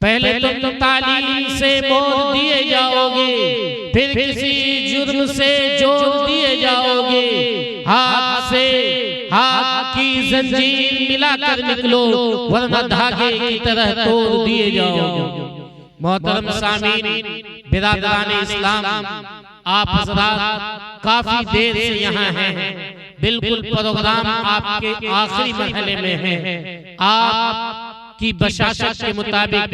पहले तुम तालीम से मोड़ दिए जाओगे, फिर किसी जुर्म से जोड़ दिए जाओगे। हाथ से हाथ की जंजीर मिलाकर निकलो, वरना धागे की तरह तोड़ दिए जाओगे। मोहतरम सामीन, बिरादरान इस्लाम, आप हज़रात काफी देर से यहाँ हैं। बिल्कुल प्रोग्राम आपके आखिरी मरहले में है। आपकी बशाशत के मुताबिक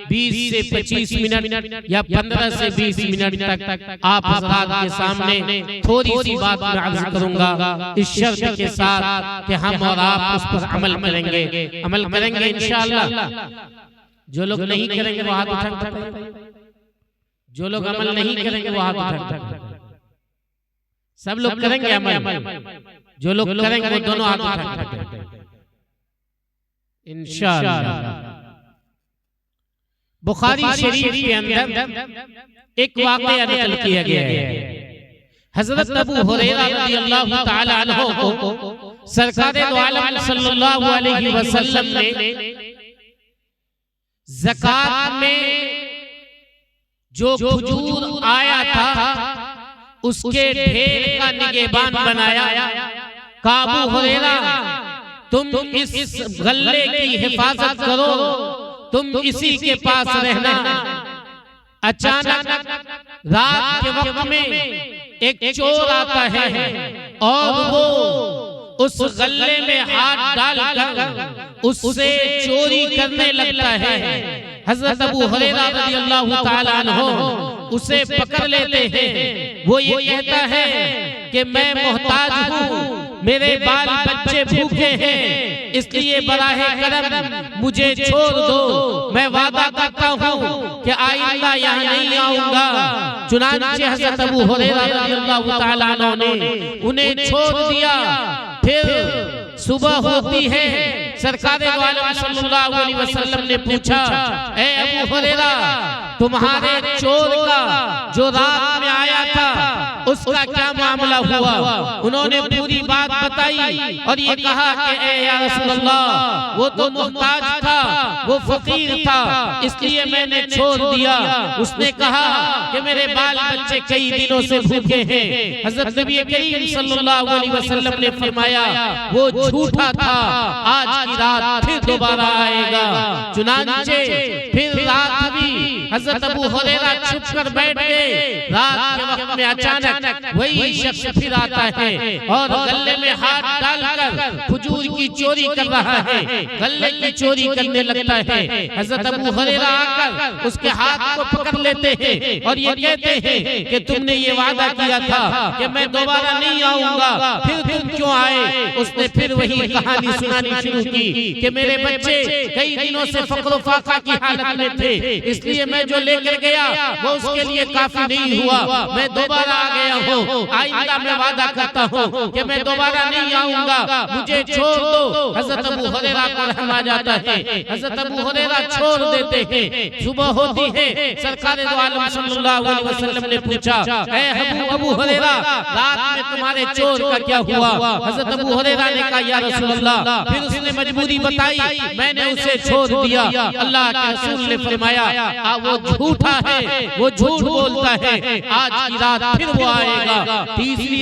20 से 25 मिनट या 15 से 20 मिनट तक आप हज़रात के सामने थोड़ी सी बात मैं अर्ज़ करूंगा, इस शर्त के साथ कि हम और आप उस पर अमल करेंगे इंशाअल्लाह। जो लोग नहीं करेंगे वो हाथ उठाएं, जो लोग अमल नहीं करेंगे वो हाथ उठाएं। सब लोग करेंगे अमल, जो लोग करेंगे वो दोनों हाथ उठाएं इंशाअल्लाह। बुखारी शरीफ के अंदर एक वाक़या नकल किया गया है। हज़रत अबू हुरैरा रज़ियल्लाहु ताला अन्हु को सरकार दो आलम सल्लल्लाहु अलैहि वसल्लम ने ज़कात में जो खजूर आया था उसके ढेर का निगहबान बनाया। अबू हुरैरा, तुम इस गल्ले की हिफाजत करो, तुम इसी के पास रहना। अचानक रात के वक्त में एक चोर आता है और वो उस गल्ले में हाथ डालकर उससे चोरी करने लगता है। हज़रत अबू हुरैरा रज़ियल्लाहु ताला अन्हु उसे पकड़ लेते हैं। वो ये कहता है कि मैं मोहताज हूँ, मेरे बाल बच्चे भूखे हैं, इसलिए बराहे करम मुझे छोड़ दो। मैं वादा करता हूँ कि आइंदा यहाँ नहीं आऊंगा। चुनांचे हज़रत अबू हुरैरा रज़ियल्लाहु ताला अन्हु ने उन्हें छोड़ दिया। फिर सुबह होती है, सरकार दो आलम सल्लल्लाहु अलैहि वसल्लम ने पूछा, ए अबू हुरैरा, तुम्हारे चोर का जो रात में आया था उसका क्या मामला हुआ? उन्होंने पूरी बात बताई और ये कहा कि ए या रसूल अल्लाह, वो तो मोहताज था, वो फकीर था, इसलिए मैंने छोड़ दिया। उसने कहा कि मेरे बाल बच्चे कई दिनों से भूखे हैं। हज़रत नबी करीम सल्लल्लाहु अलैहि वसल्लम ने फरमाया, वो झूठा था, आज की रात फिर दोबारा आएगा। चुनांचे फिर रात भी हज़रत अबू हुरैरा छुप कर बैठ गए। रात के वक्त में अचानक वही शख्स फिर आता है और गले में हाथ डालकर खजूर की चोरी कर रहा है, गले की चोरी करने लगता है। हज़रत अबू हुरैरा आकर उसके हाथ को पकड़ लेते हैं और ये कहते हैं कि तुमने ये वादा किया था कि मैं दोबारा नहीं आऊंगा, फिर तुम क्यों आए? उसने फिर वही कहानी सुनानी शुरू की कि मेरे बच्चे कई दिनों से फक्र फाका की हालत में थे, इसलिए मैं जो लेकर गया वो उसके लिए काफी नहीं हुआ, मैं दोबारा आ गया हूँ। आइंदा मैं वादा करता हूँ कि मैं दोबारा नहीं आऊंगा, मुझे छोड़ दो। हज़रत अबू हुरैरा को रहम आ जाता है, हज़रत अबू हुरैरा छोड़ देते हैं। सुबह होती है, सरकार दो आलम सल्लल्लाहु अलैहि वसल्लम ने पूछा, ए अबू हुरैरा, रात में तुम्हारे चोर का क्या हुआ? हज़रत अबू हुरैरा ने कहा, या रसूल अल्लाह। फिर उसने मजबूरी बताई, मैंने उसे छोड़ दिया। अल्लाह के रसूल ने फरमाया, वो झूठा है, वो झूठ बोलता है, आज की रात फिर वो आएगा। तीसरी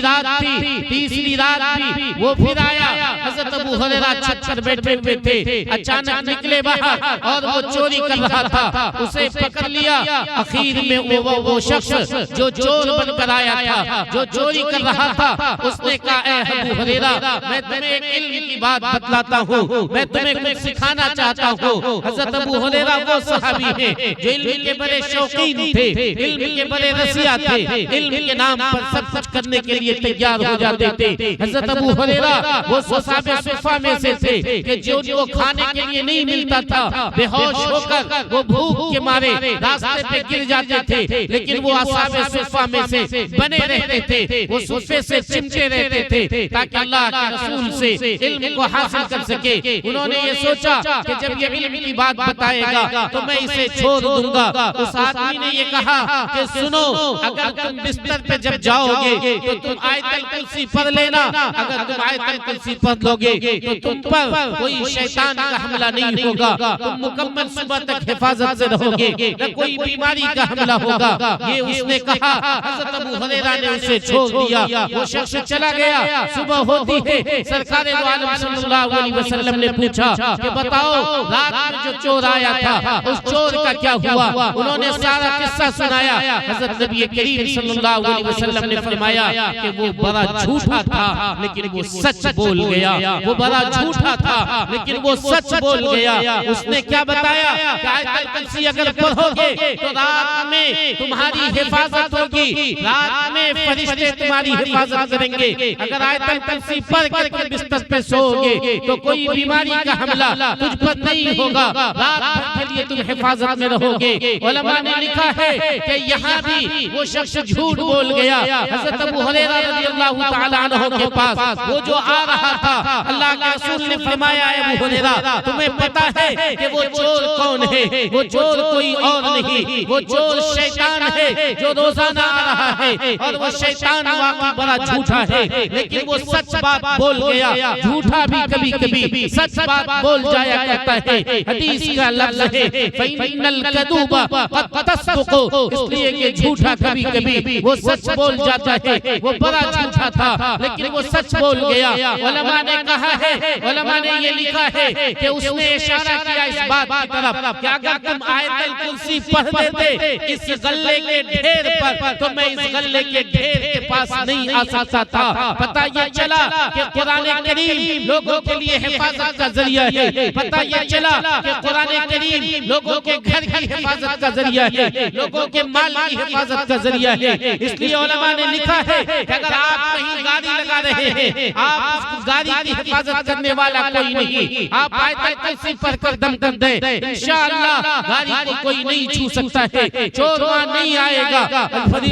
रात भी वो फिर आया। हज़रत अबू हुरैरा छत पर बैठे हुए थे, अचानक निकले बाहर और वो चोरी कर रहा था, उसे पकड़ लिया। आखिर में वो शख्स जो चोर बनकर आया था, जो चोरी कर रहा था, उसने कहा, ए अबू हुरैरा, मैं तुम्हें एक इल्म की बात बतलाता हूँ, मैं तुम्हें कुछ सिखाना चाहता हूँ। हज़रत अबू हुरैरा वो सहाबी है जो इल्म के बड़े शौकीन थे, इल्म के बड़े रसिया थे, इल्म के नाम पर सब कुछ करने के लिए तैयार हो जाते थे। हज़रत अबू हुरैरा वो सहाबे सुफ़ा में से थे कि जो खाने के लिए नहीं मिलता था, बेहोश होकर वो भूख के मारे रास्ते पे गिर जाते थे, लेकिन वो असहाबे सुफ़ा में से बने रहते थे, वो सुफ़े से चिमटे रहते थे ताकि अल्लाह के रसूल से इल्म को हासिल कर सके। उन्होंने ये सोचा कि जब ये इल्म की बात बताएगा तो मैं इसे छोड़ दूंगा, उस आदमी ने ये कहा कि सुनो, अगर तुम बिस्तर पे जब जाओगे तो तुम आयतल कुर्सी पढ़ लेना। अगर तुम आयतल कुर्सी पढ़ लोगे तो तुम पर कोई शैतान का हमला नहीं होगा, तुम मुकम्मल सुबह तक हिफाजत से रहोगे, न कोई बीमारी का हमला होगा। ये उसने कहा। हज़रत अबू हुरैरा ने उसे छोड़ दिया, वो शख्स चला गया। सुबह होती है, सरकार दो आलम सल्लल्लाहु अलैहि वसल्लम ने पूछा कि बताओ रात में जो चोर आया था उस चोर का क्या हुआ? उन्होंने सारा किस्सा सुनाया। हज़रत नबी करीम सल्लल्लाहु अलैहि वसल्लम ने फरमाया कि वो बड़ा झूठा था लेकिन वो सच बोल गया। वो बड़ा झूठा था लेकिन वो सच बोल गया। उसने क्या बताया कि आयतल कुर्सी अगर पढ़ोगे तो रात में तुम्हारी हिफाजत होगी, रात में फरिश्ते तुम्हारी हिफाजत करेंगे। अगर आयतल कुर्सी पढ़ कर तुम बिस्तर पे सोओगे तो कोई बीमारी का हमला तुझ पर नहीं होगा, रात भर के लिए तुम हिफाजत में रहोगे। उलमा ने लिखा है कि यहाँ भी वो शख्स झूठ बोल गया। हज़रत अबू हुरैरा रज़ियल्लाहु ताला अन्हु के पास वो जो आ रहा था, अल्लाह के रसूल ने फरमाया, अबू हुरैरा तुम्हें पता है कि वो चोर कौन है? वो चोर कोई और नहीं, वो चोर शैतान है जो रोजाना आ रहा है। और वो शैतान वाकई बड़ा झूठा है लेकिन वो सच बात बोल गया। झूठा भी कभी कभी सच बात बोल जाया करता है। हदीस का लफ्ज़ है फ़इन्नल कदूबा क़द तस्दुक़ु, इसलिए कि झूठा कभी कभी वो सच बोल जाता है। वो बड़ा झूठा था लेकिन वो सच बोल गया। उलमा ने कहा है, उलमा ने ये लिखा है कि उसने इशारा किया इस बात की तरफ कि अगर तुम आयतल कुर्सी पढ़ देते इस गल्ले के ढेर पर तो मैं इस गल्ले के ढेर के पास नहीं आ सकता था। पता ये चला कि कुरान करीम लोगों के लिए हिफाजत का जरिया है। पता ये चला कि कुरान करीम लोगों के घर की हिफाजत का जरिया है, लोगों के माल की हिफाजत का जरिया है। इसलिए उलमा ने लिखा है कि अगर आप कहीं गाड़ी लगा रहे हैं, आप उस गाड़ी की हिफाजत करने वाला कोई नहीं, आप आयतल कुर्सी पढ़ कर दम कर दें, इंशाअल्लाह गाड़ी को कोई नहीं छू सकता है, चोर वहां नहीं आएगा।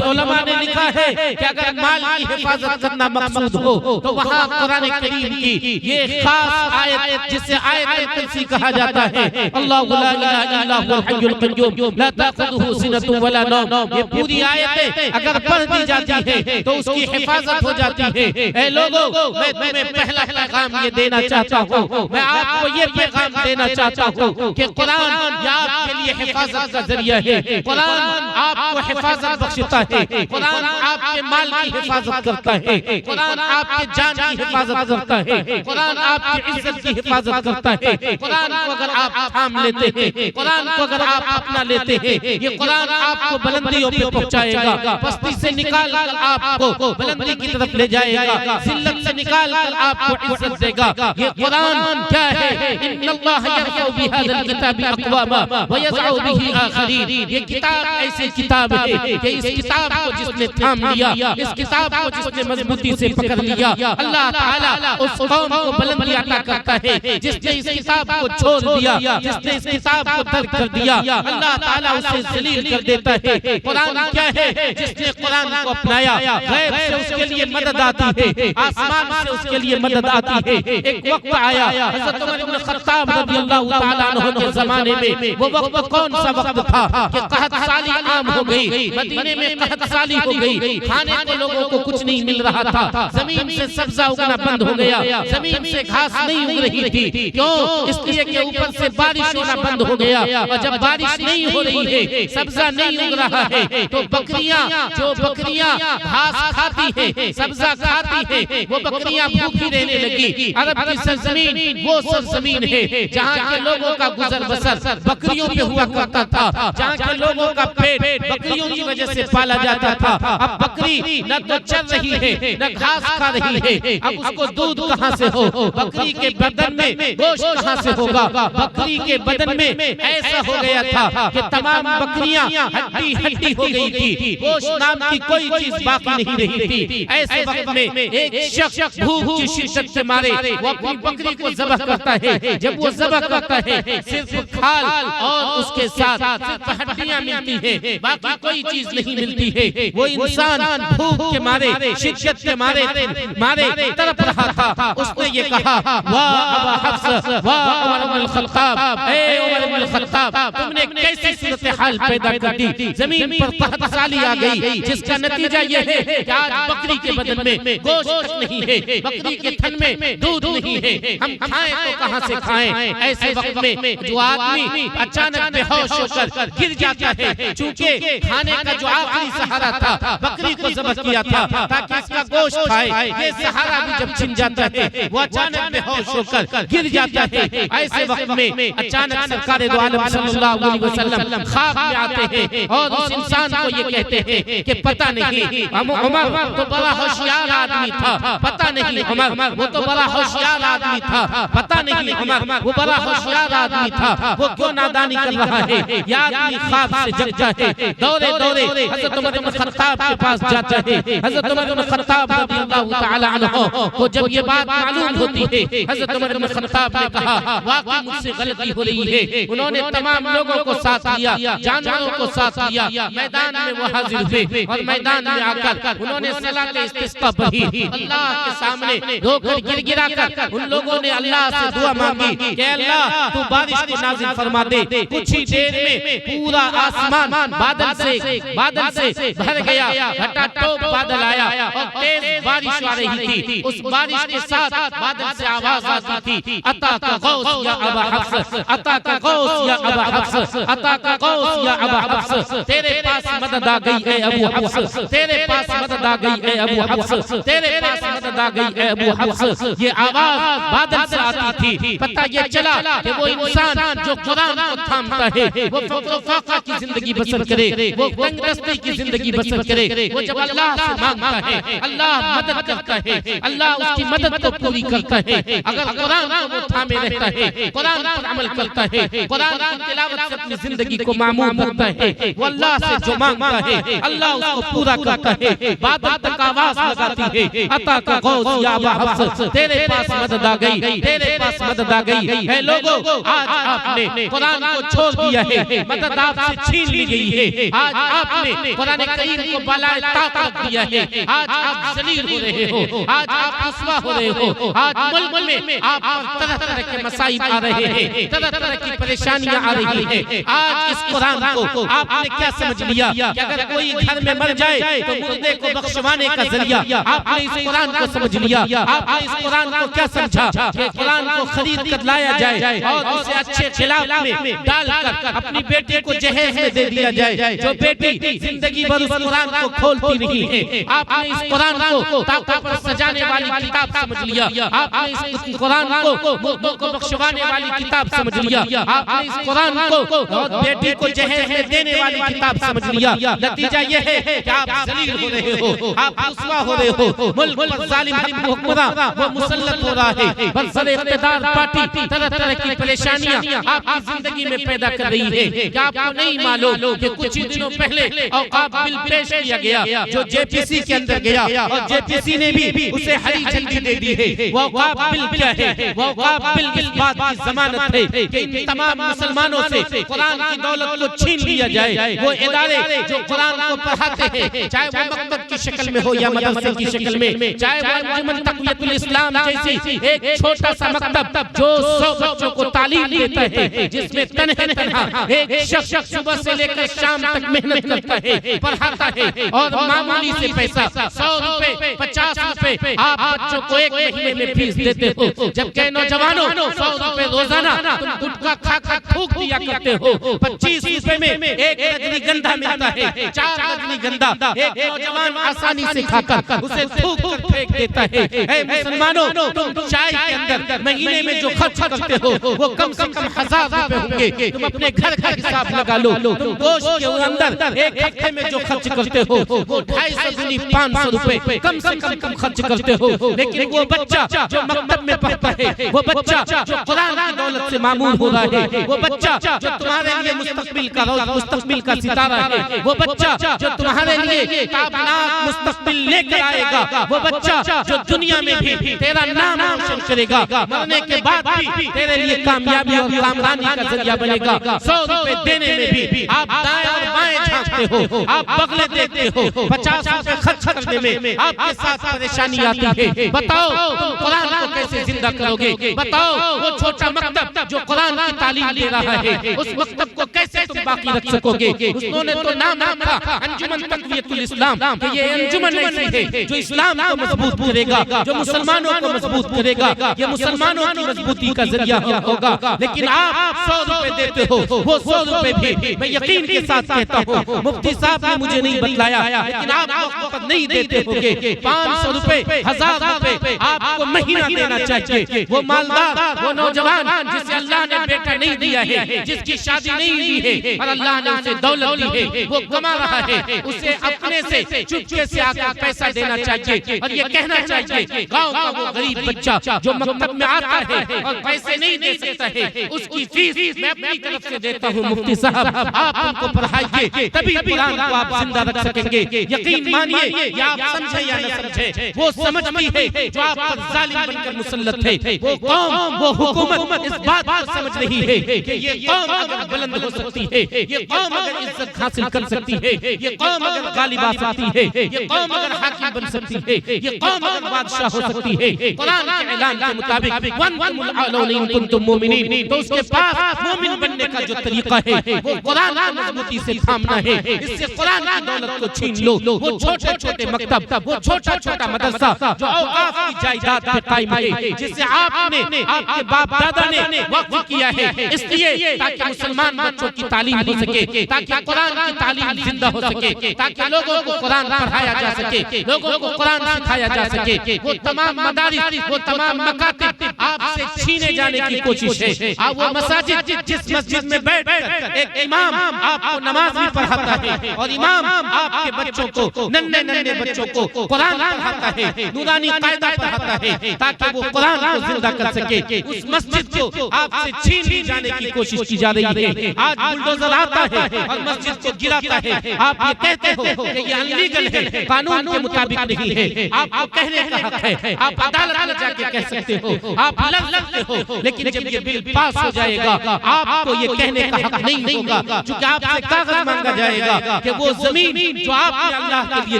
उलमा ने लिखा है कि अगर माल की हिफाजत करना मकसूद हो तो वहाँ कुरान करीम की ये खास आयत जिसे आयतल कुर्सी कहा जाता है, अल्लाहु ला इलाहा इल्ला हुवल हय्युल क़य्यूम ला ताख़ुज़ुहु सिनतुन वला नौम, ये पूरी आयतें अगर पढ़ दी जाती है तो उसकी हिफाजत हो जाती है। ऐ लोगों, मैं तुम्हें पहला पैगाम ये देना चाहता हूँ, मैं आपको ये पैगाम देना चाहता हूँ कि कुरान आपके लिए हिफाजत का जरिया है। कुरान आपको हिफाजत बख्शता है, कुरान आपके माल की हिफाजत करता है, कुरान आपके जान की हिफाजत करता है, कुरान आपकी इज्जत की हिफाजत करता है। कुरान को अगर आप थाम लेते हैं, कुरान को अगर आप अपना लेते हैं, ये कुरान आपको बुलंदियों पे पहुंचाएगा, पस्ती से निकाल कर आपको बुलंदी की तरफ ले जाएगा, जिल्लत से निकाल कर आपको इज्जत देगा। ये कुरान क्या है? इन्नल्लाह यरफ़उ बिहाज़ल किताबि अक़वामा व यज़अउ बिही आख़रीन। ये किताब ऐसी किताब है कि इस किताब को जिसने थाम लिया, इस किताब को जिसने मजबूती से पकड़ लिया, अल्लाह ताला उस कौम को बुलंदी अता करता है। जिसने इस किताब को छोड़ दिया, जिसने इस किताब को तर्क कर दिया, अल्लाह ताला उसे ज़लील कर देता है। कुरान क्या है? जिसने कुरान को अपनाया, गैब से उसके लिए मदद आती है, आसमान से उसके लिए मदद आती है। एक वक्त आया हज़रत उमर इब्न खत्ताब रज़ियल्लाहु ताला अन्हु के ज़माने में, वो वक्त कौन सा वक्त था कि कहत साली आम हो गई, मदीने में कहत साली हो गई, खाने को लोगों को कुछ नहीं मिल रहा था, जमीन से सब्जा उगना बंद हो गया, जमीन से घास नहीं उग रही थी। क्यों? इसलिए कि ऊपर से बारिश होना बंद हो गया, और जब बारिश नहीं हो रही है, सब्जा नहीं उग रहा है, तो बकरियां जो बकरियां घास खाती है, सब्जा खाती है, वो बकरियां भूखी रहने लगी। अरब की सरजमीन वो सरजमीन है जहाँ के लोगों का गुजर बसर बकरियों पे हुआ करता था, जहाँ के लोगों का पेट बकरियों की वजह से पाला जाता था। अब बकरी न तो चल रही है न घास खा रही है, अब उसको दूध कहाँ से हो? बकरी के बदन में गोश्त कहाँ से होगा? बकरी के बदन में ऐसा हो गया था कि तमाम बकरियां हड्डी हड्डी हो गई थी, गोश्त नाम की कोई चीज बाकी नहीं रही थी। ऐसे वक्त में एक शख्स भूख की शिद्दत से मारे वो अपनी बकरी को ज़बह करता है। जब वो ज़बह करता है, सिर्फ खाल और उसके साथ सिर्फ हड्डियां मिलती है, बाकी कोई चीज नहीं मिलती है। वो इंसान इंसान भूख के मारे, शिद्दत के मारे तड़प रहा था, उसने ये कहा, वाह अबा हफ्स, वाह उमर इब्न खत्ताब, ए उमर इब्न खत्ताब, तुमने कैसी सूरत हाल पैदा कर दी, जमीन पर तहत साली आ गई, जिसका नतीजा ये है कि आज बकरी के बदन में गोश्त नहीं है, बकरी के थन में दूध नहीं है, हम खाएं तो कहां से खाएं। ऐसे वक्त में जो आदमी अचानक बेहोश होकर गिर जाता है, चूंकि खाने का जो आखिरी सहारा था बकरी को ज़ब्ह किया था ताकि इसका गोश्त खाए, ये सहारा भी जब छिन जाता है वो अचानक बेहोश होकर गिर जाता है। ऐसे वक्त में अचानक सरकार दो आलम सल्लल्लाहु अलैहि वसल्लम ख्वाब में आते हैं और उस इंसान को ये कहते हैं कि पता नहीं उमर तो बड़ा होशियार आदमी था, पता नहीं उमर वो तो बड़ा होशियार आदमी था, पता नहीं उमर वो बड़ा होशियार आदमी था, वो क्यों नादानी कर रहा है। या आदमी ख्वाब से जगता है, दौड़े दौड़े हज़रत उमर इब्न खत्ताब के पास जाता है। हज़रत उमर इब्न खत्ताब रज़ियल्लाहु तआला अन्हु को जब ये बात मालूम होती है, हज़रत उमर इब्न खत्ताब ने कहा, वाकई मुझसे गलती हो रही है। उन्होंने तमाम लोगों को साथ लिया, जानवरों को साथ लिया, मैदान में वो हाजिर हुए और मैदान में आकर उन्होंने सलात इस्तिस्का पढ़ी, अल्लाह के सामने रोकर गिड़गिड़ा कर उन लोगों ने अल्लाह से दुआ मांगी कि अल्लाह तू बारिश को नाज़िल फरमा दे। कुछ ही देर में पूरा आसमान बादल से भर गया, घटाटोप बादल आया और तेज बारिश आ रही थी। उस बारिश के साथ बादल से आवाज आती थी, अता का गौस या अबा हफ्स, अता का गौस या अबा हफ्स, अता का गौस या अबा हफ्स, तेरे पास मदद आ गई है अबू हफ्स, तेरे पास मदद आ गई है अबू हफ्स, तेरे पास मदद आ गई है अबू हफ्स। ये आवाज बादल से आती थी। पता ये चला कि वो इंसान जो कुरान को थामता है वो फाका की जिंदगी बसर करे, वो तंगदस्ती की जिंदगी बसर करे। वो जब अल्लाह से मांगता है अल्लाह मदद करता है, अल्लाह उसकी मदद को पूरी करता है। अगर कुरान को वो थामे रहता है, कुरान पर अमल करता है, कुरान की तिलावत से अपनी जिंदगी को मामूल रखता है, वो अल्लाह से जो मांगता है अल्लाह उसको पूरा करता है। बादल तक आवाज लगाती है, अता का गौस या अबा हफ्स, तेरे पास मदद आ गई, तेरे पास मदद आ गई है। लोगों आज आपने कुरान को छोड़ दिया है, मदद आपसे छीन ली गई है। आज आपने कुरान करीम को बलाए ताक रख दिया है। आज आप जलील हो रहे हो, आज आप रुस्वा हो रहे हो, आज मुल्क में आप तरह तरह के मसाइब आ रहे हैं, तरह तरह की परेशानियां आ रही हैं। आज इस कुरान को आपने क्या समझ लिया कि अगर कोई घर में मर जाए तो मुर्दे को बख्शवाने का जरिया, आपने इस कुरान को समझ लिया। आपने इस कुरान को क्या समझा कि कुरान को खरीद कर लाया जाए और उसे अच्छे खिलाफ में डालकर अपनी बेटी को जहेज में दे दिया जाए, जो बेटी जिंदगी भर उस कुरान को खोलती नहीं है। आपने इस कुरान को ताकों पर सजाने वाली किताब समझ लिया, आपने इस कुरान को मुर्दों को बख्शवाने वाली किताब समझ लिया, आपने इस कुरान को बेटी को जहेज में देने वाली किताब समझ लिया। नतीजा ये है कि आप जलील हो रहे हो, आप रुस्वा हो रहे हो। मुल्क पर जालिम हुक्मरान वो मुसल्लत हो रहा है, बरसर इख्तिदार पार्टी तरह तरह की परेशानियां आपकी जिंदगी में पैदा कर रही है। क्या आपको नहीं मालूम कि कुछ ही दिनों पहले औकाफ बिल पेश किया गया जो जेपीसी के अंदर गया और जेपीसी ने भी उसे हरी झंडी दे दी है। वो औकाफ बिल क्या है? वो औकाफ बिल इस बात की जमानत है कि इन तमाम मुसलमानों से कुरान की दौलत को छीन लिया जाए। वो इदारे जो कुरान को पढ़ाते हैं, चाहे वो मकतब की शक्ल में हो या मदरसे की शक्ल में, चाहे वो अंजुमन तक़वियतुल इस्लाम जैसी एक छोटा सा मकतब जो 100 बच्चों को तालीम देता है, जिसमें तन्हा एक शख्स सुबह से लेकर शाम तक मेहनत करता है, पढ़ाता है और मामूली से पैसा 100 रुपए 50 रुपए आप बच्चों को एक महीने में फीस देते हो। जबकि नौजवानों 100 रुपए रोजाना तुम गुटखा खा खा थूक दिया करते हो। 25 रुपए में एक रजनीगंधा मिलता है, 4 रजनीगंधा एक नौजवान आसानी से खाकर उसे थूक कर फेंक देता है। ऐ मुसलमानों, तुम चाय के अंदर महीने में जो खर्च करते हो वो कम से कम 1000 रुपए होंगे। तुम अपने घर का हिसाब लगा लो। तुम गोश्त के अंदर एक हफ्ते में जो खर्च करते हो वो 250 दूनी 500 रुपए कम से कम खर्च करते हो। लेकिन वो बच्चा जो मकतब में पढ़ता है, वो बच्चा जो कुरान की दौलत से मामूल हो रहा है, वो बच्चा जो तुम्हारे लिए मुस्तकबिल का सितारा है, वो बच्चा जो तुम्हारे लिए कामयाब मुस्तकबिल लेकर आएगा, वो बच्चा जो दुनिया में भी तेरा नाम रोशन करेगा, मरने के बाद भी तेरे लिए कामयाबी और कामरानी का जरिया बनेगा। 100 रुपए देने में भी आप दाएं और बाएं झांक छापते हो, आप बगले देते हो, 50 रुपए खर्च करने में आपके साथ परेशानी आती है। बताओ तुम कुरान को कैसे जिंदा करोगे? बताओ वो छोटा मकतब जो कुरान की तालीम दे रहा है, उस मकतब को कैसे तुम बाकी रख सकोगे? उन्होंने तो नाम रखा अंजुमन तक़वियतुल इस्लाम, कि ये अंजुमन ऐसी है जो इस्लाम को मजबूत करेगा, जो मुसलमानों को मजबूत करेगा, ये मुसलमानों की मजबूती का जरिया होगा। लेकिन आप 100 रुपए देते हो, वो 100 रुपए भी मैं यकीन के साथ कहता हूँ, मुफ्ती साहब ने मुझे नहीं बतलाया, लेकिन आप वक्त पर नहीं देते होगे। 500 रुपए, 1000 रुपए आपको महीना देना चाहिए। वो मालदार, वो नौजवान जिसे अल्लाह ने बेटा नहीं दिया है, जिसकी शादी नहीं दी है और अल्लाह ने उसे दौलत दी है, वो कमा रहा है, उसे अपने से चुपके से आकर पैसा देना चाहिए और ये कहना चाहिए गांव का वो गरीब बच्चा जो मकतब में आता है और पैसे नहीं दे सकता है, उसकी फीस मैं अपनी तरफ से देता हूँ। मुफ्ती साहब आप उनको पढ़ाइए, तभी कुरान को आप जिंदा रख सकेंगे। यकीन मानिए, या आप समझे या न समझे, वो समझती है जो आप पर जालिम बनकर मुसल्लत है। वो कौम, वो हुकूमत इस बात को समझ रही है कि ये कौम अगर बुलंद हो सकती है, ये कौम अगर इज्जत हासिल कर सकती है, ये कौम अगर गालिब आ सकती है, ये कौम अगर हाकिम बन सकती है, ये कौम अगर बादशाह हो सकती है कुरान के ऐलान के मुताबिक, वंतुमुल आलौन इन कुंतुम मुमिनीन, तो उसके पास मोमिन बनने का जो तरीका है वो कुरान को मजबूती से थामना है। इससे कुरान की दौलत को छीन लो। वो छोटे छोटे मकतब, वो छोटा छोटा मदरसा जो औकाफ की जायदाद पे कायम है, जिसे आपने, आपके बाप दादा ने वक्फ किया है, इसलिए ताकि मुसलमान बच्चों की तालीम हो सके, ताकि कुरान की तालीम जिंदा हो सके, ताकि लोगों को कुरान पढ़ाया जा सके, लोगों को कुरान सिखाया जा सके। वो तमाम मदारिस, वो तमाम मकातिब आपसे छीने जाने की कोशिश है। आप वो मसाजिद, जिस मस्जिद में बैठकर एक इमाम आपको नमाज भी पढ़ाता है और इमाम आपके बच्चों को, नन्हे नन्हे बच्चों को कुरान पढ़ाता है, नूरानी कायदा पढ़ाता है, ताकि वो कुरान को जिंदा कर सके, उस मस्जिद को आपसे छीन ली जाने की कोशिश की जा रही है। आज बुलडोजर आता है और मस्जिद को गिराता है। आप ये कहते हो कि ये अनलीगल है, कानून के मुताबिक नहीं है, आपको कहने का हक है, आप अदालत में जाके कह सकते हो, आप लड़ सकते हो, लेकिन जब ये बिल पास हो जाएगा आपको ये कहने का हक नहीं होगा, क्योंकि आपसे कागज मांगा जाएगा कि वो जमीन जो आपने अल्लाह के लिए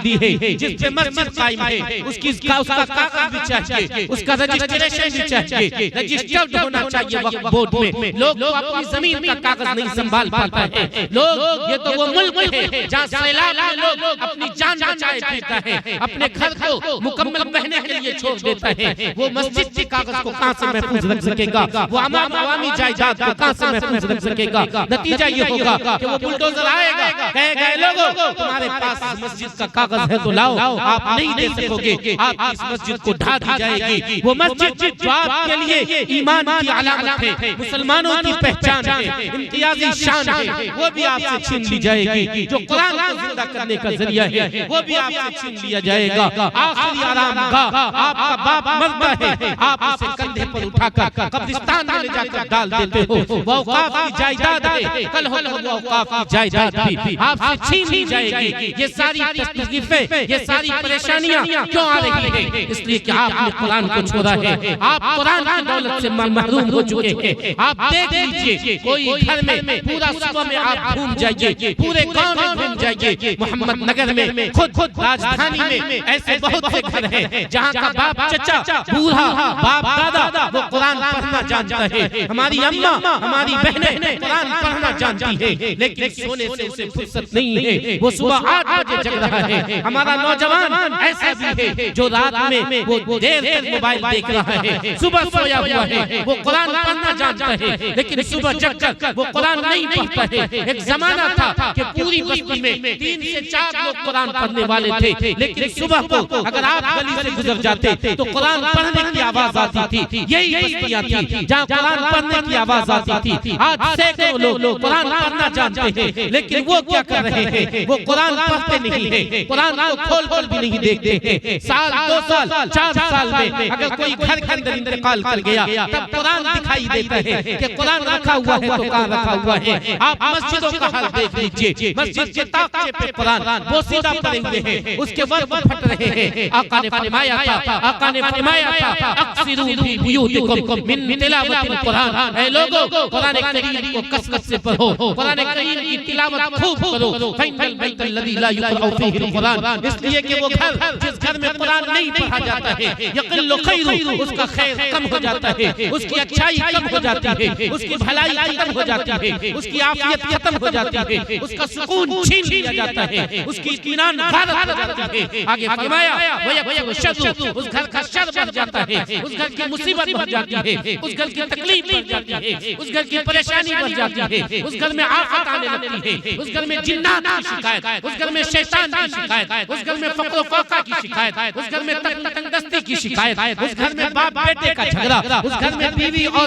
दी है, जिस पे मस्जिद कायम है, उसका कागज भी चाहिए, उसका रजिस्ट्रेशन भी चाहिए, रजिस्टर्ड होना चाहिए वक्फ बोर्ड में। लोग तो अपनी जमीन का कागज नहीं संभाल पाता है। लोग, ये तो वो मुल्क है जहाँ सैलाब में लोग अपनी जान बचाए फिरता है, अपने घर को मुकम्मल बहने के लिए छोड़ देता है। वो मस्जिद के कागज को कहाँ से महफूज रख सकेगा? वो अवामी जायदाद को कहाँ से महफूज रख सकेगा? नतीजा ये होगा कि वो बुलडोजर आएगा, कहेगा लोगों तुम्हारे पास मस्जिद का कागज है तो लाओ, आप नहीं दे सकोगे, आप इस मस्जिद को ढा दी जाएगी। वो मस्जिद जो आपके लिए ईमान की अलामत है, मुसलमानों की पहचान है, इम्तियाजी शान है, वो भी आपसे छीन ली जाएगी। जो कुरान को जिंदा करने का जरिया है वो भी आपसे छीन लिया जाएगा। आखिरी आरामगाह आपका बाप मरता है, आप उसे कंधे पर उठाकर कब्रिस्तान में ले जाकर डाल देते हो। वो औकाफ की जायदाद है, कल हो वो औकाफ की जायदाद भी आपसे छीन ली जाएगी। ये सारी तकलीफें, ये सारी परेशानियां क्यों आ रही है? इसलिए कि आपने कुरान को छोड़ा है, आप कुरान की दौलत से महरूम हो चुके हैं। आप देख लीजिए, कोई घर में पूरा सुबह में आप घूम जाइए, पूरे गांव में घूम जाइए, मोहम्मद नगर में, खुद राजधानी में ऐसे बहुत से घर हैं जहाँ का बाप चचा, बूढ़ा, बाप दादा वो कुरान पढ़ना जानता है। हमारी अम्मा, हमारी बहनें कुरान पढ़ना जानती है, लेकिन सोने से उसे फुर्सत नहीं है। वो सुबह 8 बजे जग रहा है। हमारा नौजवान ऐसा भी है जो रात में वो देर तक मोबाइल देख रहा है, सुबह सोया हुआ है, वो कुरान पढ़ना जानता है, लेकिन सुबह जग कर वो कुरान नहीं पढ़ता है। एक जमाना था कि पूरी बस्ती में 3 से 4 लोग कुरान पढ़ने वाले थे, लेकिन सुबह को अगर आप गली से गुजर जाते तो कुरान पढ़ने की आवाज आती थी। यही बस्तियां थी जहाँ कुरान पढ़ने की आवाज आती थी। आज सैकड़ों लोग कुरान पढ़ना जानते हैं, लेकिन वो क्या कर रहे हैं? वो कुरान पढ़ते नहीं है, कुरान को खोल कर भी नहीं देखते हैं। साल 2 साल 4 साल में अगर अगर कोई घर के अंदर इंतकाल कर गया तब कुरान दिखाई देता है कि कुरान रखा हुआ है तो कहाँ रखा हुआ है। आप मस्जिदों का हाल देख लीजिए, मस्जिद के ताक़े पे कुरान बोसीदा पड़े हुए हैं, उसके वर्ग फट रहे हैं। आका ने फरमाया था अक्सिरू फी बुयूतिकुम मिन तिलावतिल कुरान, ऐ लोगों कुरान करीम को कसरत से पढ़ो, कुरान करीम की तिलावत खूब करो। फइनल बैतल लज़ी ला युक़रअ फीहिल कुरान, इसलिए कि वो घर जिस घर में कुरान नहीं पढ़ा जाता है यक़िल्लु खैरु, उसका खैर कम हो जाता है, उसकी अच्छाई कम हो जाती है, उसकी भलाई खत्म हो जाती है, उसकी आफियत खत्म हो जाती है, उसका सुकून छीन लिया जाता है, उसकी इत्मीनान गायब हो जाती है। आगे फरमाया वयकुनु शर्रु, उस घर का शर बढ़ जाता है, उस घर की मुसीबत बढ़ जाती है, उस घर की तकलीफ बढ़ जाती है, उस घर की परेशानी बढ़ जाती है, उस घर में आफत आने लगती है, उस घर में जिन्नात की शिकायत, उस घर में शैतान की शिकायत, उस घर में फक़्र फ़ाक़ा की शिकायत, उस घर में तंगदस्ती की शिकायत, उस घर में बाप बेटे का झगड़ा, उस घर में बीवी और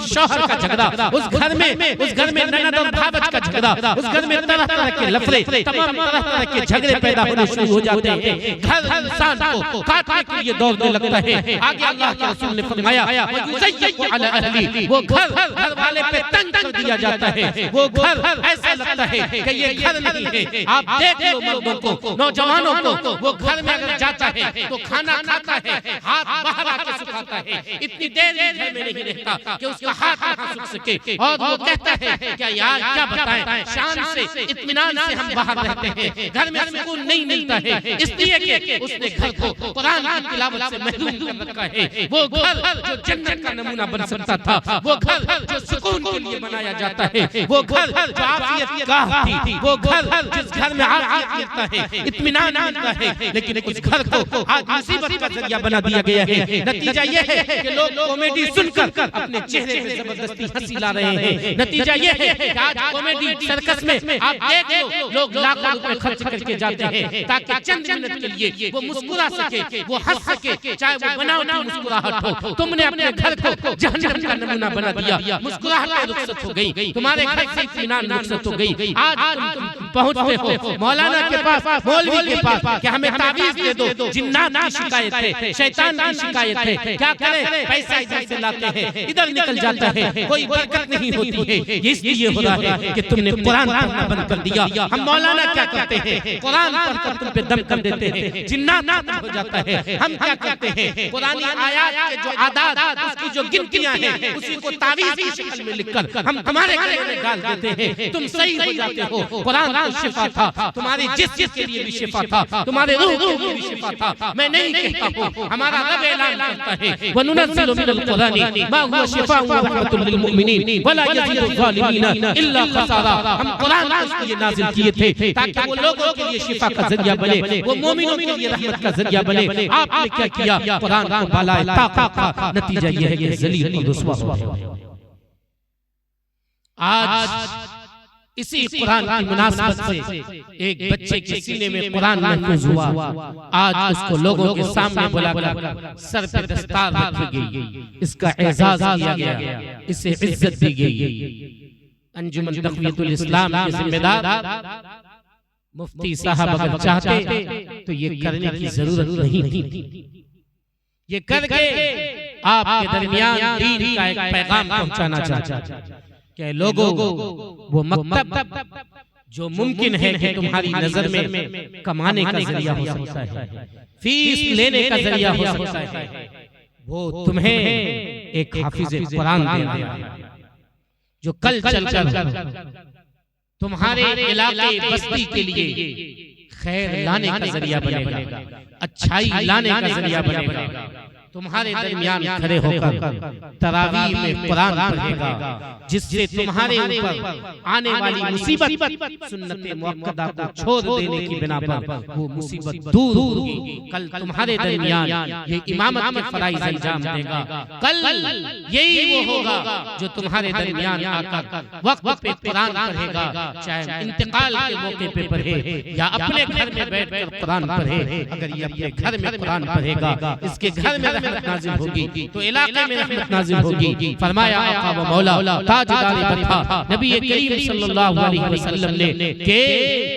शौहर का झगड़ा, उस घर में ननद और भावच का झगड़ा, उस घर में तरह तरह के लफड़े, तमाम तरह तरह के झगड़े पैदा होने शुरू हो जाते हैं। घर इंसान को काटने के लिए दौड़ने लगता है। आगे अल्लाह के रसूल ने फरमाया युज़य्यक़ु अला अहली, वो घर वाले पे तंग कर दिया जाता है, वो घर ऐसा लगता है कि ये घर नहीं है। आप देख लो मर्दों को, नौजवानों को, वो घर में अगर जाता है तो खाना खाता है, हाथ बाहर आके सुखाता है, इतनी देर घर में नहीं रहता कि उसका हाथ ना सूख सके, और वो कहता है क्या यार क्या बताएं, शान से इत्मीनान से हम बाहर रहते हैं, घर में सुकून नहीं मिलता है, इसलिए कि उसने घर को कुरान की तिलावत से महरूम कर रखा है। वो घर जो जन्नत का नमूना बन सकता था, वो घर जो सुकून के लिए बनाया जाता है, वो घर जो आफियत गाह थी, वो घर जिस घर में आफियत मिलता है, इत्मीनान मिलता है, लेकिन उस घर को आज मुसीबत का जरिया बना दिया गया है। नतीजा ये है कि लोग कॉमेडी सुनकर अपने चेहरे पे जबरदस्ती हंसी ला रहे हैं। नतीजा ये है कि आज कॉमेडी सर्कस में आप देख लो, लोग लाखों रुपए खर्च करके जाते हैं ताकि चंद मिनट के लिए वो मुस्कुरा सके, वो हंस सके, चाहे वो बनावटी मुस्कुराहट हो। तुमने अपने घर को जहन्नम का नमूना बना दिया, मुस्कुराहट रुखसत हो गई, तुम्हारे घर से इत्मीनान रुखसत हो गई। आज तुम पहुंचते हो मौलाना के पास, मौलवी के पास कि हमें तावीज़ दे दो, जिन्नात की शिकायत है, शैतान की शिकायत है, क्या करें, पैसा इधर से लाते हैं, इधर निकल जाता है, कोई बरकत नहीं होती है। ये इसलिए हो रहा है कि तुमने कुरान पढ़ना बंद कर दिया। हम मौलाना क्या करते हैं, कुरान पढ़कर तुम पे दम कर देते हैं, जिन्नात हो जाता है। हम क्या करते हैं, कुरानी आयत के जो आदात, उसकी जो गिनतियां हैं, उसी को तावीज़ की शक्ल में लिखकर हम तुम्हारे गले में डाल देते हैं, तुम सही हो जाते हो। कुरान तो शिफा था, तुम्हारे जिस्म के लिए भी शिफा था, तुम्हारे रूह के लिए भी शिफा था। मैं नहीं कहता हूं, हमारा रब ऐलान करता है वनुनज़्ज़िलु मिनल कुरानी मा हुवा शिफाउन व रहमतुल लिल मुमिनीन वला यज़ीदु ज़ालिमीना इल्ला खसारा। हम कुरान इसलिए नाज़िल किए थे ताकि वो लोगों के लिए शिफा का जरिया बने, वो मोमिनों के लिए रहमत का जरिया बने। आपने क्या किया, कुरान को बालाए ताक़त का नतीजा ये है कि ज़लील और रुसवा हो गया। आज इसी कुरान की मुनासबत से एक बच्चे के सीने में कुरान महफूज हुआ, आज उसको लोगों के सामने बुलाकर सर पे दस्तार रखी गई, इसका एजाज किया गया, इसे इज्जत दी गई। अंजुमन तक़वियतुल इस्लाम के जिम्मेदार मुफ्ती साहब अगर चाहते तो ये करने की जरूरत नहीं थी। ये करके आपके दरमियान दीन का एक पैगाम पहुंचाना चाहता कि लोगों वो मकतब जो मुमकिन है कि तुम्हारी नजर में कमाने का जरिया हो सकता है, फीस लेने का जरिया हो सकता है, वो तुम्हें एक हाफिज कुरान दे रहा है जो कल चलकर तुम्हारे इलाके बस्ती के लिए खैर लाने का जरिया बनेगा, अच्छाई लाने का जरिया बनेगा। तुम्हारे दरमियान खड़े होकर तरावीह में कुरान पढ़ेगा, जिससे तुम्हारे ऊपर आने वाली मुसीबत सुन्नत मुअक्कदा को छोड़ देने की बिना पर वो मुसीबत दूर होगी। कल तुम्हारे दरमियान ये इमामत के फराइज़ अंजाम देगा, कल यही वो होगा जो तुम्हारे दरमियान आकर वक्त पे कुरान पढ़ेगा, चाहे इंतकाल के मौके पे पढ़े या अपने घर में बैठकर कुरान पढ़े। अगर ये अपने घर में कुरान पढ़ेगा, इसके घर में रहमत नाज़िल होगी तो इलाके में रहमत नाज़िल होगी। फरमाया आका व मौला ताजदार बता नबी करीम सल्लल्लाहु अलैहि वसल्लम ने कि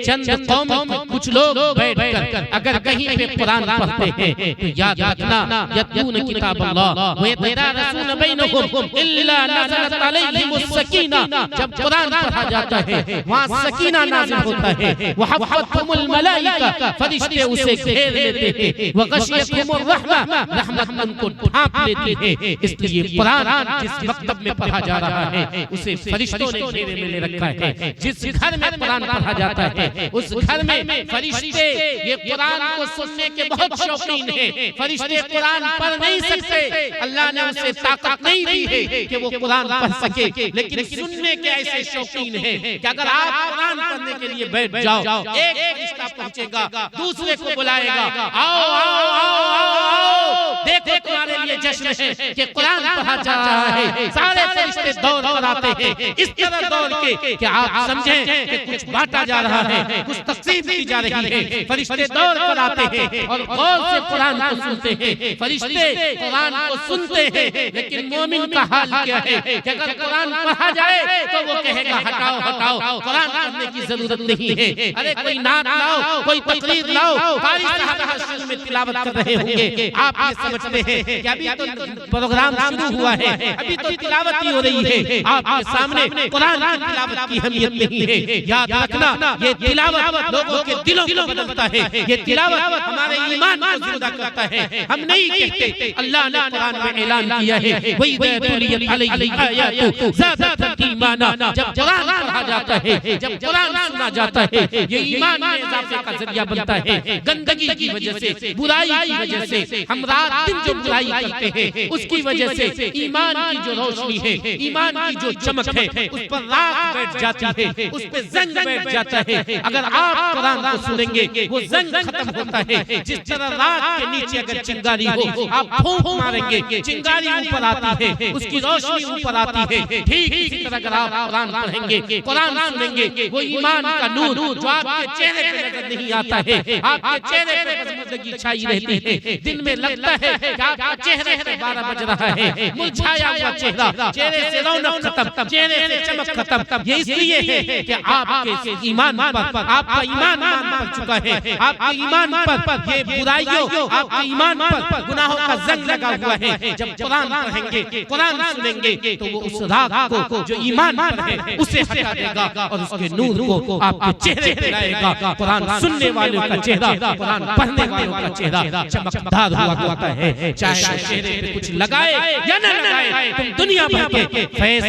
चंद कौमों कुछ लोग बैठकर अगर कहीं पे कुरान पढ़ते हैं तो याद रखना यतलून किताब अल्लाह व यतदारसून बैनहुम इल्ला नज़लत अलैहिमुस सकीना। जब कुरान पढ़ा जाता है वहाँ सकीना नाज़िल होता है, व हफ़्फ़तहुमुल मलाइका फरिश्ते उसे घेर लेते हैं, व गशियतहुमुर रहमा रहमत उनको ढांप लेती है। इसलिए कुरान जिस मकतब में पढ़ा जा रहा है उसे फरिश्तों ने घेरे में ले रखा है। जिस घर में कुरान पढ़ा जाता है उस घर में फरिश्ते ये कुरान को सुनने के बहुत शौकीन हैं। फरिश्ते कुरान पढ़ नहीं सकते, अल्लाह ने उसे ताकत नहीं दी है कि वो कुरान पढ़ सके, लेकिन सुनने के ऐसे शौकीन हैं कि अगर आप कुरान पढ़ने के लिए बैठ जाओ, एक फरिश्ता पहुंचेगा दूसरे को बुलाएगा, आओ आओ आओ आओ, देखो तुम्हारे लिए जश्न है कि कुरान पढ़ा जा रहा है। सारे फरिश्ते दौड़ कर आते हैं, इस तरह दौड़ के कि आप समझें कि कुछ बांटा जा रहा है, कुछ तकसीम की जा रही है। फरिश्ते दौड़ कर आते हैं और गौर से कुरान को सुनते हैं। फरिश्ते कुरान को सुनते हैं, लेकिन मोमिन का हाल क्या है कि अगर कुरान पढ़ा जाए तो वो कहेगा हटाओ हटाओ, कुरान पढ़ने की जरूरत नहीं है। अरे कोई नात लाओ, कोई तकरीर लाओ, कारी साहब शुरू में तिलावत कर रहे होंगे, आप ये समझते हैं कि अभी तो प्रोग्राम शुरू हुआ है, अभी तो तिलावत ही हो रही है। आपके सामने कुरान की तिलावत की अहमियत नहीं है। याद रखना ये तिलावत लोगों के दिलों को बदलता है, ये तिलावत हमारे ईमान को जिंदा करता है। हम नहीं कहते, अल्लाह ने कुरान में ऐलान किया है वही तुलियत अलैहि आयातु ज़ादत ईमाना। जब कुरान पढ़ा जाता है, जब कुरान सुना जाता है, ये ईमान में इजाफे का जरिया बनता है। गंदगी की वजह से, बुराई की वजह से, हम रात दिन जो बुराई करते हैं उसकी वजह से ईमान की जो रोशनी है, ईमान की जो चमक है, उस पर राख बैठ जाती है, उस पर जंग बैठ जाता है। अगर आप कुरान को सुनेंगे वो जंग खत्म होता है। जिस तरह राख के नीचे अगर चिंगारी हो, आप फूंक मारेंगे, चिंगारी ऊपर आती है, उसकी रोशनी ऊपर आती है। ठीक इसी तरह अगर आप कुरान पढ़ेंगे, कुरान सुनेंगे, वो ईमान का नूर जो आपके चेहरे पे नजर नहीं आता है, आपके चेहरे पे बदमज़गी छाई रहती है। दिन में लगता है कि आपका चेहरे से 12 बज रहा है, मुरझाया हुआ चेहरा, चेहरे से रौनक खत्म, चेहरे से चमक खत्म। ये इसलिए है कि आपके ईमान पर, आपका ईमान पड़ चुका है, आपके ईमान पर ये बुराइयों, आपके ईमान पर गुनाहों का जंग लगा हुआ है। जब कुरान पढ़ेंगे, कुरान सुनेंगे तो वो उस राख को जो ईमान पर है उसे हटा देगा और उसके नूर को आपके चेहरे पे लाएगा। कुरान सुनने वालों का चेहरा, कुरान पढ़ने वालों का चेहरा चमकदार हुआ करता है। चाहे चेहरे पे कुछ लगाए या न लगाए, तुम दुनिया भर के फेस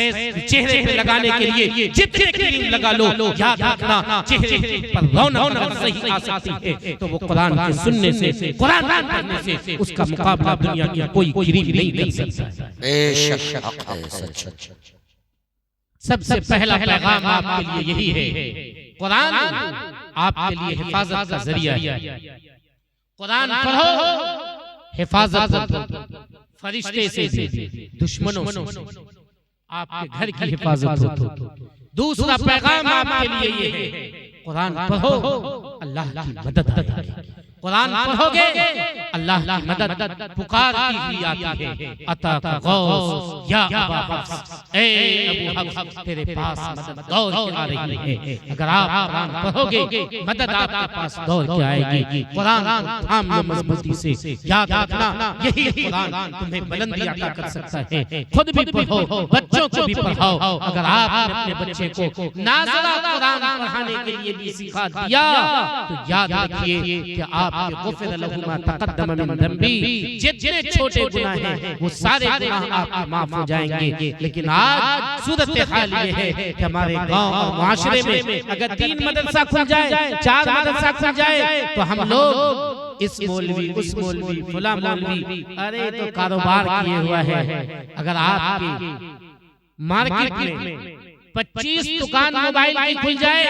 चेहरे पे लगाने के लिए जितने क्रीम लगा लो, याद रखना चेहरे पर रौनक सही आ सकती है तो वो कुरान के सुनने से, कुरान पढ़ने से उसका मुकाबला दुनिया की कोई क्रीम नहीं कर सकता। बेशक सच। सबसे पहला पैगाम आपके लिए यही है, कुरान आपके लिए हिफाजत का जरिया है। कुरान पढ़ो, हिफाजत फरिश्ते से, दुश्मनों से, आपके घर की हिफाजत हो। दूसरा पैगाम आपके लिए ये है, कुरान पढ़ो, अल्लाह की मदद आएगी। कुरान पढ़ोगे अल्लाह की मदद पुकार की हुई आती है। अता का गौस या अबा हफ्स, ए अबू हफ्स तेरे पास मदद दौड़ के आ रही है। अगर आप कुरान पढ़ोगे मदद आपके पास दौड़ के आएगी। कुरान थाम लो मजबूती से, याद रखना यही कुरान तुम्हें बुलंदी अता कर सकता है। खुद भी पढ़ो, बच्चों को भी पढ़ाओ। अगर आपने अपने बच्चे को नाज़रा कुरान पढ़ाने के लिए भी सिखा दिया तो याद रखिए कि आप गुफ़िर लहू मा तक़द्दम मिन ज़ंबी, जितने छोटे गुनाह हैं वो सारे गुनाह आपके माफ हो जाएंगे। लेकिन आज सूरत हाल ये है कि हमारे गांव और माशरे में अगर 3 मदरसा खुल जाए, 4 मदरसा खुल जाए तो हम लोग इस मौलवी, उस मौलवी, फला मौलवी, अरे तो कारोबार किए हुआ है। अगर आपकी मार्केट में 25 दुकान मोबाइल की खुल जाए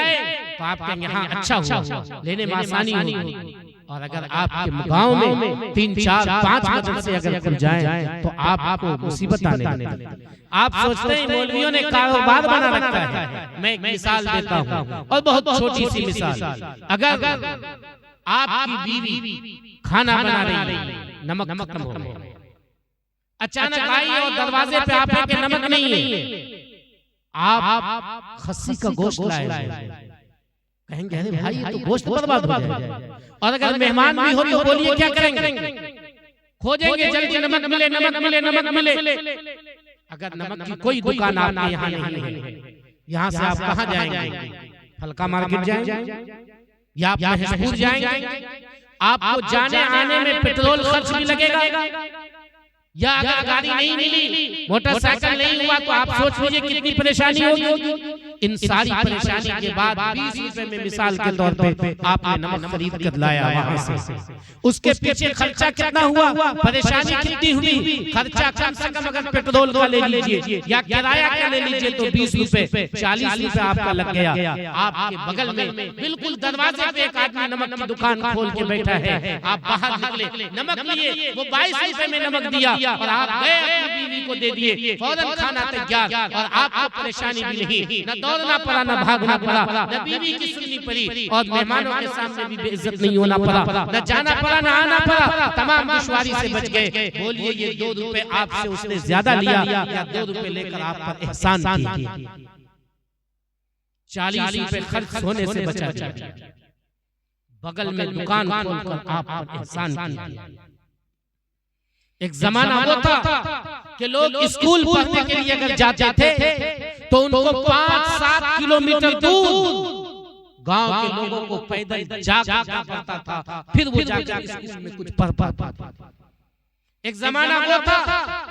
तो आपके यहाँ अच्छा हुआ, लेने में आसानी होगी। और अगर आपके गांव में 3, 4, 5 मदरसे अगर खुल जाएं तो आपको मुसीबत आने लगती है। आप सोचते हैं मौलवियों ने कारोबार बना रखा है। मैं एक मिसाल देता हूँ और बहुत छोटी सी मिसाल। अगर आपकी बीवी खाना बना रही है, नमक खत्म हो गया, अचानक आई और दरवाजे पे आपके नमक नहीं है, आप खस्सी का गोश्त लाए, कहेंगे अरे भाई ये तो गोश्त बर्बाद हो जाएगा। और अगर मेहमान भी हो तो बोलिए क्या करेंगे, खोजेंगे जल्दी नमक मिले नमक मिले नमक मिले। अगर नमक की कोई दुकान आपके यहाँ नहीं है, यहाँ से आप कहाँ जाएंगे? फलका मार्केट जाएंगे या आप महसूर जाएंगे? आपको जाने आने में पेट्रोल खर्च भी लगेगा, या अगर गाड़ी नहीं मिली, मोटरसाइकिल नहीं हुआ, तो आप सोच लीजिए कितनी परेशानी होगी। इन सारी परेशानी के बाद 20 रुपए में मिसाल के तौर पे आपने नमक खरीद कर लाया वहां से, उसके पीछे खर्चा कितना हुआ, परेशानी कितनी हुई? खर्चा कम से कम अगर पेट्रोल का ले लीजिए या किराया का ले लीजिए तो 20 रुपए 40 रुपए आपका लग गया। आपके बगल में बिल्कुल दरवाजे पे एक आदमी नमक की दुकान खोल के बैठा है, आप बाहर निकले, नमक लिए, वो 22 रुपए में नमक दिया और आप गए अपनी बीवी को दे दिए, फौरन खाना तैयार, और आपको परेशानी भी नहीं, न दौड़ना पड़ा, न भागना पड़ा, न बीवी की सुननी पड़ी, और मेहमानों के सामने भी बेइज्जत नहीं होना पड़ा, न जाना पड़ा न आना पड़ा, तमाम दुश्वारी से बच गए। बोलिए ये 2 रुपए आपसे उसने ज्यादा लिया या 2 रुपए लेकर आप पर एहसान किया? 40 रुपए खर्च होने से बचा जाए, बगल में दुकान खोलकर आप पर एहसान किया। एक जमाना वो था कि लोग स्कूल पढ़ने के लिए अगर जाते थे तो उनको 5-7 किलोमीटर दूर गांव के लोगों को पैदल जाना पड़ता था, फिर वो जाकर स्कूल में कुछ पढ़ पाता था। एक जमाना वो था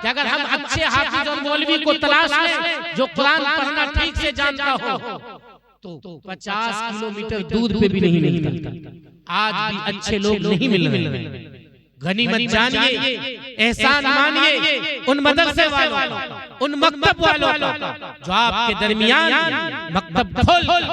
कि अगर हम अच्छे हाफिज और मौलवी को तलाश लें जो कुरान पढ़ना ठीक से जानता हो तो 50 किलोमीटर दूर पे भी नहीं मिलता। आज भी अच्छे लोग नहीं मिल रहे। गनीमत जानिए, एहसान मानिए उन मदरसे वालों, उन मकतब वालों का जो आपके दरमियान मकतब खोल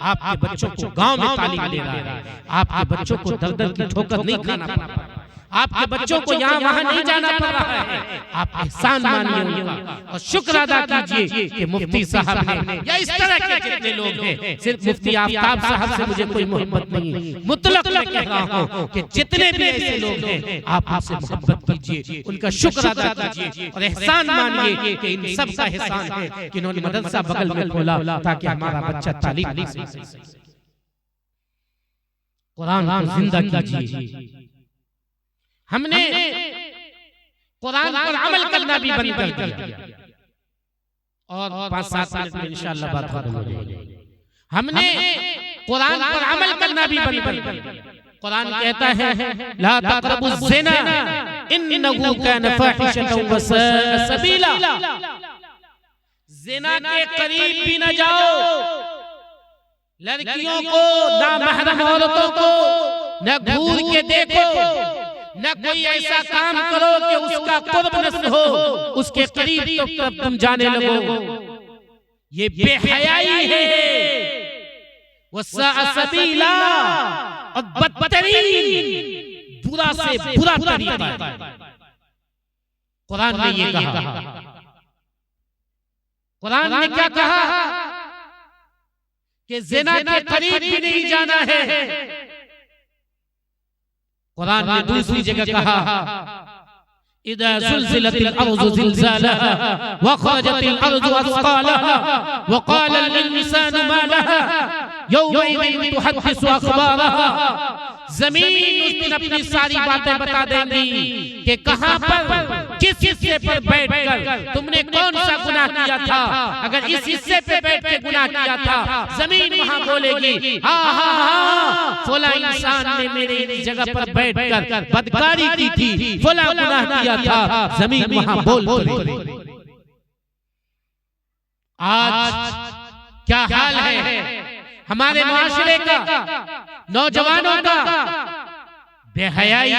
आपके बच्चों को गांव में तालीम दे रहा है, आपके बच्चों को दर-दर की ठोकर नहीं खाना पड़ रहा है, आपके बच्चों को यहाँ वहाँ नहीं जाना पड़ रहा है। आप एहसान मानिए उनका और शुक्र अदा कीजिए कि मुफ्ती साहब ने या इस तरह के जितने लोग हैं, सिर्फ मुफ्ती आफ्ताब साहब से मुझे कोई मोहब्बत नहीं, मुतलक मैं कह रहा हूँ कि जितने भी ऐसे लोग हैं आप उनसे मोहब्बत कीजिए, उनका शुक्र अदा कीजिए और एहसान मानिए कि इन सब का एहसान है कि इन्होंने मदरसा बगल में खोला ताकि हमारा बच्चा तालीम सीखे। कुरान को जिंदा कीजिए। हमने कुरान पर अमल करना भी बंद कर दिया और 5-7 मिनट में इंशाअल्लाह बात खत्म हो जाएगी। हमने कुरान पर अमल करना भी बंद कर दिया। कुरान कहता है ला तक़रबुज़ ज़िना इन्नहु कान फ़ाहिशतन व साअ सबीला, ज़िना के करीब भी न जाओ, लड़कियों को, नामहरम औरतों को न घूर के देखो, न कोई ऐसा काम करो कि उसका कुर्ब नस्ल हो, उसके करीब तो तुम जाने लगो। ये बेहयाई है, वस्साअ सबीला, और बदतरीन बुरा से बुरा तरीका है। कुरान ने ये कहा। कुरान ने क्या कहा कि ज़िना के करीब भी नहीं जाना है। कुरान ने दूसरी जगह कहा इदा ज़ुलज़िलतिल अर्ज़ु ज़िलज़ालहा व ख़रजतिल अर्ज़ु अस्क़ालहा व क़ालल इंसानु मा लहा यौमइज़िन तुहद्दिसु अख़बारहा। जमीन उस दिन अपनी सारी बातें बता देंगी कि कहां पर, किस हिस्से पर बैठकर तुमने कौन सा गुनाह किया था। अगर इस हिस्से पे बैठ के गुनाह किया था, जमीन वहां बोलेगी हाँ हाँ हाँ फला इंसान ने मेरे जगह पर बैठकर बदकारी की थी, फला गुनाह किया था, जमीन वहां बोल पड़ेगी। आज क्या हाल है हमारे माशरे का, नौजवानों का, बेहयाई,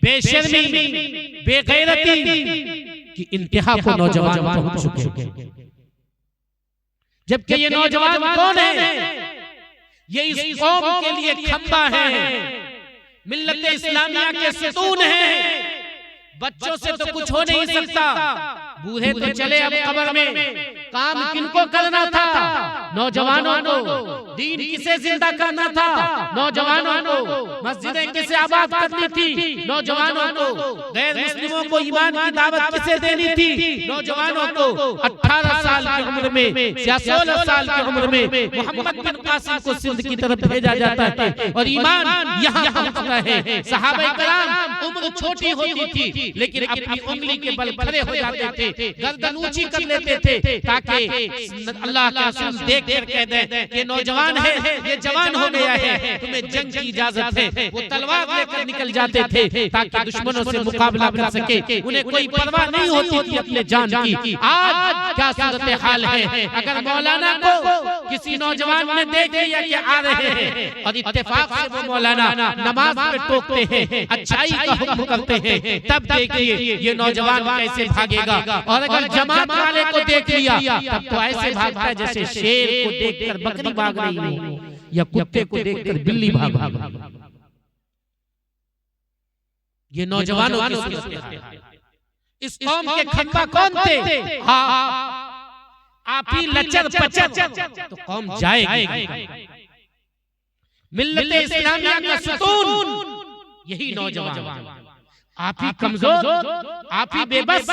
बेशर्मी, बेगैरती की इंतहा को नौजवान पहुंच चुके हैं। जबकि ये नौजवान कौन है? ये इस कौम के लिए खंबा है, मिल्लत इस्लामिया के सतून है। बच्चों से तो कुछ हो नहीं सकता, बूढ़े तो चले अब कब्र में, काम किनको करना था? नौजवानों को। दीन किसे जिंदा करना था? नौजवानों को। मस्जिदें किसे आबाद करनी थी? नौजवानों को। गैर मुस्लिमों को ईमान की दावत किसे देनी थी? नौजवानों को। 18 साल की उम्र में या 16 साल की उम्र में मोहम्मद बिन कासिम को सिंध की तरफ भेजा जाता है और ईमान यहाँ पहुंचता है। सहाबा किराम उम्र छोटी होती थी लेकिन अपनी उंगली के बल खड़े हो जाते थे, गर्दन ऊंची कर लेते थे ताकि अल्लाह के रसूल देख कर कह दें कि नौजवान है, ये जवान हो गया है, तुम्हें जंग की इजाजत है। वो तलवार लेकर निकल जाते थे ताकि दुश्मनों से मुकाबला कर सके। उन्हें कोई परवाह नहीं होती थी अपने जान की। आज क्या सूरत हाल है? अगर मौलाना को किसी नौजवान ने देख लिया कि आ रहे हैं और इत्तेफाक से वो मौलाना नमाज में टोकते हैं, अच्छाई का हुक्म करते हैं, तब देखिए ये नौजवान कैसे भागेगा। और अगर जमात वाले को देख लिया तब तो ऐसे भागता है जैसे शेर को देखकर बकरी भाग रही हो या कुत्ते को देखकर बिल्ली भाग रही। ये नौजवानों की सूरत है। इस कौम के खंबा कौन थे? हाँ, आप ही लचर पचर तो कौम जाएगी। मिल्लत इस्लामिया का सुतून यही नौजवान। आप ही कमजोर, आप ही बेबस,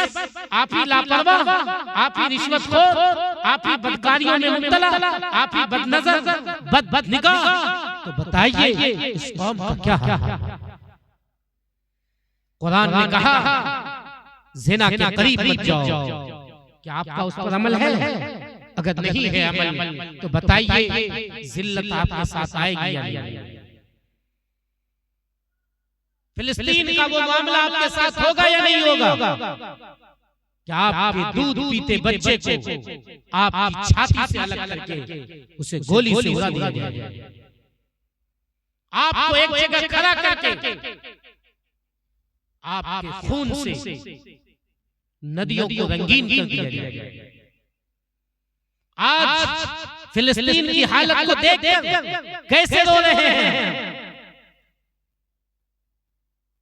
आप ही लापरवाह, आप ही रिश्वतखोर, आप ही बदकारियों में मुब्तला, आप ही बदनजर, बदनिगाह। तो बताइए इस कौम का क्या हाल? कुरान ने कहा ज़िना के करीब मत जाओ। क्या आपका उस पर अमल है? अगर नहीं है अमल तो बताइए जिल्लत आपके साथ आएगी या नहीं? फिलिस्तीन का वो मामला आपके साथ होगा या नहीं होगा? क्या आपके दूध पीते बच्चे को आपकी छाती से अलग करके उसे गोली से उड़ा दिया जाए? आपको एक जगह खड़ा करके आपके खून से नदियों को रंगीन कर दिया जाए? आज फिलिस्तीन की हालत को देखकर कैसे रो रहे हैं?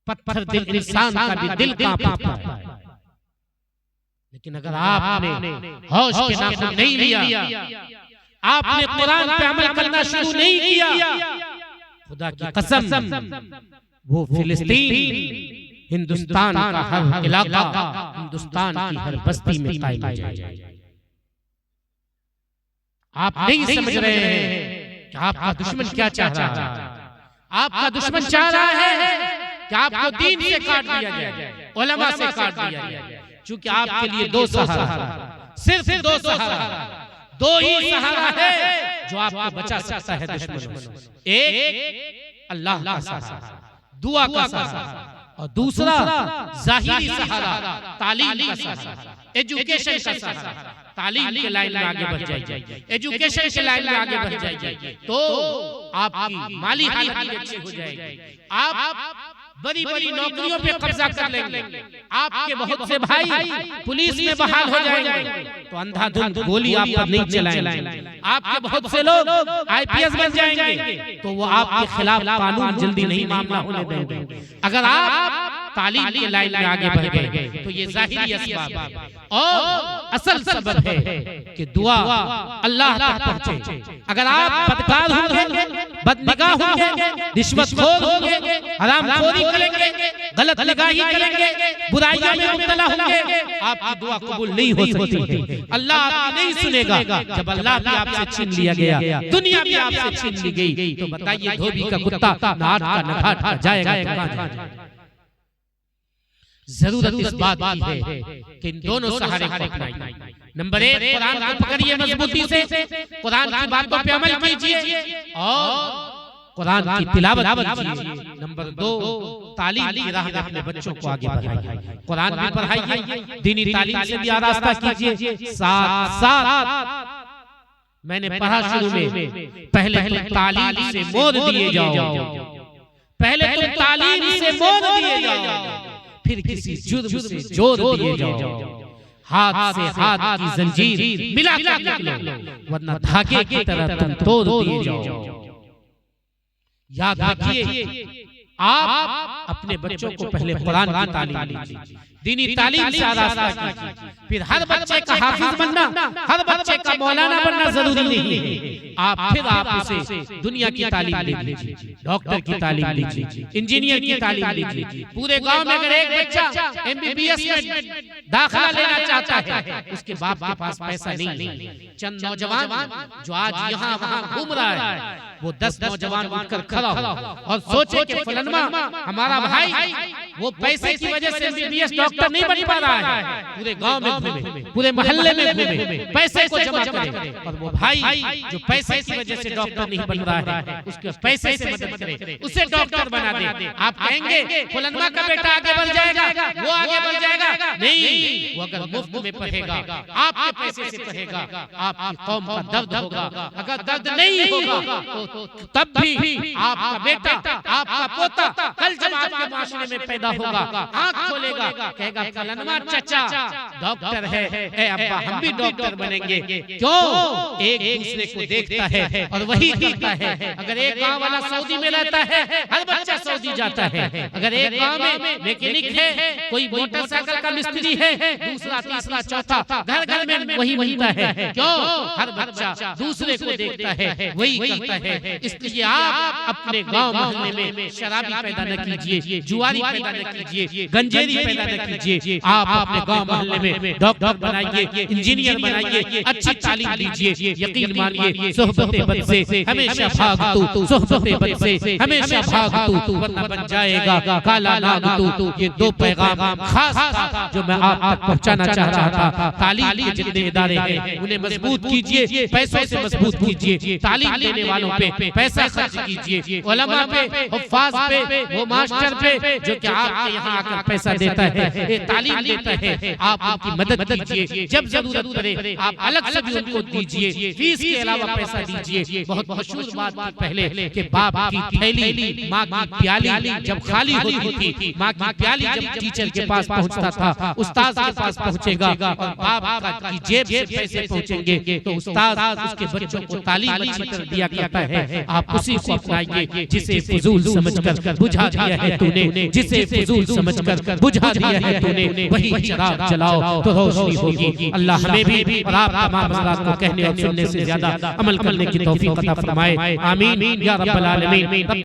पत्थर दिल इंसान का भी दिल कांपता है। लेकिन अगर आपने होश के नाखून नहीं लिया, आपने कुरान पे अमल करना शुरू नहीं किया, खुदा की कसम वो फिलिस्तीन हिंदुस्तान का हर इलाका, हिंदुस्तान की हर बस्ती में कायम हो जाएगा। आप नहीं समझ रहे हैं कि आपका दुश्मन क्या चाह रहा है। आपका दुश्मन चाह रहा है कि आपको दीन से काट दिया जाए, उलमा से काट दिया जाए। क्योंकि आपके लिए दो सहारा, सिर्फ दो सहारा, दो ही सहारा है जो आपको बचा सकता है दुश्मनों से। एक अल्लाह का सहारा, दुआ का सहारा, और दूसरा जाहिरी सहारा, तालीम का सहारा, एजुकेशन का सहारा। तालीम के लाइन में आगे बढ़ जाइए, एजुकेशन के लाइन में आगे बढ़ जाइए तो आपकी माली हालत भी अच्छी हो जाएगी। आप बड़ी बड़ी नौकरियों पे कब्जा कर लेंगे। आपके बहुत से भाई पुलिस में बहाल हो जाएंगे तो अंधाधुंध गोली आप पर नहीं चलाएंगे। आपके बहुत से लोग आईपीएस बन जाएंगे तो वो आपके खिलाफ कानून जल्दी नहीं मामला होने देंगे। अगर आप तालीम के लाइन में आगे बढ़ गए तो ये जाहिरी असबाब और असल सबब है कि दुआ अल्लाह तक पहुंचे। अगर आप बदकार होंगे, बदनिगाह होंगे, रिश्वतखोर होंगे, हरामखोरी करेंगे, गलत निगाही करेंगे, बुराइयों में मुब्तला होंगे, आपकी दुआ कबूल नहीं हो सकती है। अल्लाह आपकी नहीं सुनेगा। जब अल्लाह भी आपसे छीन लिया गया, दुनिया भी आपसे छीन ली गई, तो बताइए धोबी का कुत्ता नाट का नघाट का जाएगा। जरूरत इस बात की है कि इन दोनों सहारे को अपनाइए। नंबर 1, कुरान को पकड़िए मजबूती से, कुरान की बातों पे अमल कीजिए और कुरान की तिलावत कीजिए। नंबर 2, तालीम की राह में अपने बच्चों को आगे बढ़ाइए, कुरान भी पढ़ाइए, दीनी तालीम से भी आरास्ता कीजिए। साथ साथ मैंने पढ़ा शुरू में, पहले तुम तालीम से मोद दिए जाओ, पहले तुम तालीम से मोद दिए जाओ, फिर किसी जुर्म से जोर दिए जाओ। हाथ से हाथ की जंजीर मिला कर निकलो, वरना धागे की तरह तुम तोड़ दिए जाओ। याद रखिए, आप अपने बच्चों को पहले कुरान की तालीम दीजिए। दीनी तालीम से आरास्ता कीजिए। फिर हर बच्चे का हाफिज बनना, हर बच्चे का मौलाना बनना जरूरी नहीं है। आप उसे दुनिया की तालीम ले लीजिए, डॉक्टर की तालीम लीजिए, इंजीनियर की तालीम लीजिए। पूरे गांव में अगर एक बच्चा MBBS में दाखिला लेना चाहता है, उसके बाप के पास पैसा नहीं है। चंद नौजवान जो आज यहाँ वहाँ घूम रहा है, वो 10 नौजवान उठकर खड़ा हो और सोचे कि फलनमा हमारा भाई वो पैसे की वजह से MBBS डॉक्टर नहीं बन पा रहा है, पूरे गांव में घूमे, पूरे मोहल्ले में घूमे, पैसे को जमा करे, और वो भाई जो पैसे की वजह से डॉक्टर नहीं बन रहा है, उसके पैसे से मदद करे, उसे डॉक्टर बना दे। आप कहेंगे फलनमा का बेटा आगे बढ़ जाएगा, वो आगे बढ़ जाएगा, नहीं, वो अगर मुफ्त में पढ़ेगा, आपके पैसे से पढ़ेगा, आपकी कौम का दर्द होगा। अगर दर्द नहीं होगा तो तब भी आपका बेटा, आपका पोता कल जब आपके माशरे में पैदा होगा, आंख खोलेगा, कहेगा फलनमा चचा डॉक्टर है, ए अब्बा हम भी डॉक्टर बनेंगे। क्यों? एक दूसरे को देखता है और वही करता है। अगर एक गांव वाला सऊदी में रहता है, हर बच्चा सऊदी जाता है। अगर एक गांव में मैकेनिक है, कोई मोटरसाइकिल का मिस्त्री है, दूसरा तीसरा चौथा घर घर में वही मिलता है। क्यों? हर बच्चा दूसरे को देखता है, वही करता है। इसलिए आप अपने गांव मोहल्ले में शराबी पैदा न कीजिए, जुआरी पैदा न कीजिए, गंजेरी पैदा न कीजिए। आप अपने गांव मोहल्ले में डॉक्टर बनाइए, इंजीनियर बनाइए, अच्छी तालीम लीजिए। यकीन मानिए सोहबते बद से हमेशा भाग तू, सोहबते बद से हमेशा भाग तू, वरना बन जाएगा काला नाग तू। ये 2 पैगाम खास था जो मैं आप तक पहुंचाना चाह रहा था। तालीम के जितने इदारे हैं उन्हें मजबूत कीजिए, पैसों से मजबूत कीजिए, तालीम लेने वालों पे पैसा खर्च कीजिए, उलमा पे, हुफ्फाज पे, वो मास्टर पे जो कि आपके यहाँ आकर पैसा देता है, तालीम देता है, आप उनकी मदद कीजिए। जब जरूरत पड़े आप अलग से भी उनको दीजिए, फीस के अलावा पैसा दीजिए। बहुत मशहूर बात थी पहले कि बाप की थैली, माँ की प्याली जब खाली होती थी, माँ की प्याली जब टीचर के पास पहुँचता था, उस्ताद के पास पहुँचेगा, और बाप की जेब से पैसे पहुँचेंगे तो उस्ताद उसके बच्चों को तालीम अच्छी तरह दिया करता है। आप उसी को अपनाइए जिसे फजूल समझकर बुझा दिया है तूने, जिसे फजूल समझकर बुझा दिया है तूने, वही चिराग जलाओ तो रोशनी होगी। अल्लाह हमें भी और आप तमाम हज़रात को कहने और सुनने से ज्यादा अमल करने की तौफीक अता फरमाए। आमीन या रब्बल आलमीन।